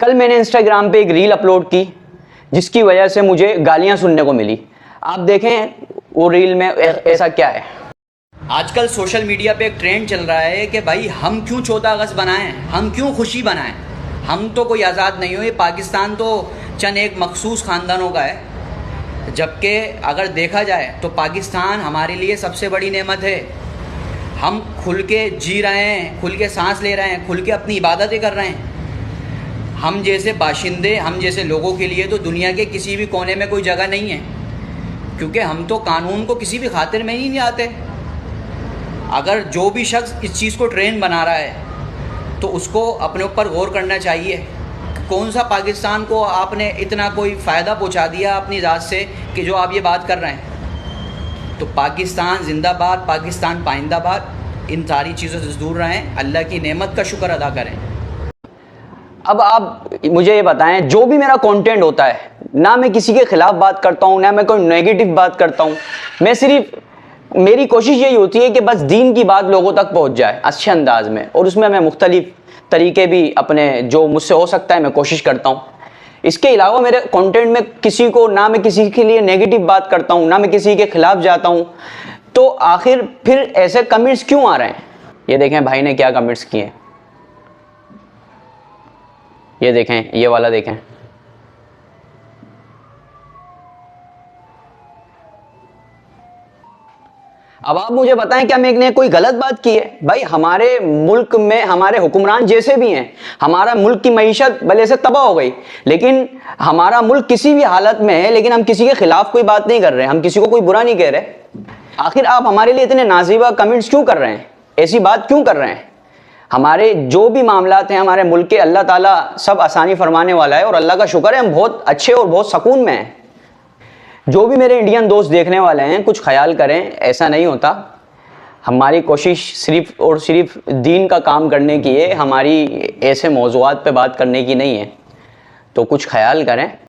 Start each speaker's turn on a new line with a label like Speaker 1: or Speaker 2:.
Speaker 1: कल मैंने इंस्टाग्राम पे एक रील अपलोड की जिसकी वजह से मुझे गालियां सुनने को मिली। आप देखें वो रील में ऐसा क्या है।
Speaker 2: आजकल सोशल मीडिया पे एक ट्रेंड चल रहा है कि भाई हम क्यों 14 अगस्त बनाएं, हम क्यों खुशी बनाएं, हम तो कोई आज़ाद नहीं हो, ये पाकिस्तान तो चंद एक मखसूस ख़ानदानों का है। जबकि अगर देखा जाए तो पाकिस्तान हमारे लिए सबसे बड़ी नेमत है। हम खुल के जी रहे हैं, खुल के सांस ले रहे हैं, खुल के अपनी इबादतें कर रहे हैं। हम जैसे बाशिंदे, हम जैसे लोगों के लिए तो दुनिया के किसी भी कोने में कोई जगह नहीं है, क्योंकि हम तो कानून को किसी भी खातिर में ही नहीं आते। अगर जो भी शख्स इस चीज़ को ट्रेंड बना रहा है तो उसको अपने ऊपर गौर करना चाहिए। कौन सा पाकिस्तान को आपने इतना कोई फ़ायदा पहुंचा दिया अपनी ज़ात से कि जो आप ये बात कर रहे हैं। तो पाकिस्तान जिंदाबाद, पाकिस्तान पाइंदाबाद। इन सारी चीज़ों से दूर रहें, अल्लाह की नेमत का शुक्र अदा करें।
Speaker 1: अब आप मुझे ये बताएं, जो भी मेरा कंटेंट होता है, ना मैं किसी के खिलाफ बात करता हूँ, ना मैं कोई नेगेटिव बात करता हूँ। मैं सिर्फ, मेरी कोशिश यही होती है कि बस दीन की बात लोगों तक पहुँच जाए अच्छे अंदाज में, और उसमें मैं मुख्तलिफ तरीके भी अपने जो मुझसे हो सकता है मैं कोशिश करता हूँ। इसके अलावा मेरे कंटेंट में किसी को, ना मैं किसी के लिए नेगेटिव बात करता हूँ, ना मैं किसी के खिलाफ जाता हूँ। तो आखिर फिर ऐसे कमेंट्स क्यों आ रहे हैं? ये देखें भाई ने क्या कमेंट्स किए, ये देखें, ये वाला देखें। अब आप मुझे बताएं, क्या मैंने कोई गलत बात की है? भाई हमारे मुल्क में हमारे हुक्मरान जैसे भी हैं, हमारा मुल्क की मईशत भले से तबाह हो गई, लेकिन हमारा मुल्क किसी भी हालत में है, लेकिन हम किसी के खिलाफ कोई बात नहीं कर रहे, हम किसी को कोई बुरा नहीं कह रहे। आखिर आप हमारे लिए इतने नाज़िबा कमेंट्स क्यों कर रहे हैं? ऐसी बात क्यों कर रहे हैं? हमारे जो भी मामलात हैं हमारे मुल्क के, अल्लाह ताला सब आसानी फरमाने वाला है, और अल्लाह का शुक्र है हम बहुत अच्छे और बहुत सुकून में हैं। जो भी मेरे इंडियन दोस्त देखने वाले हैं, कुछ ख्याल करें, ऐसा नहीं होता। हमारी कोशिश सिर्फ और सिर्फ दीन का काम करने की है, हमारी ऐसे मौज़ूआत पे बात करने की नहीं है। तो कुछ ख्याल करें।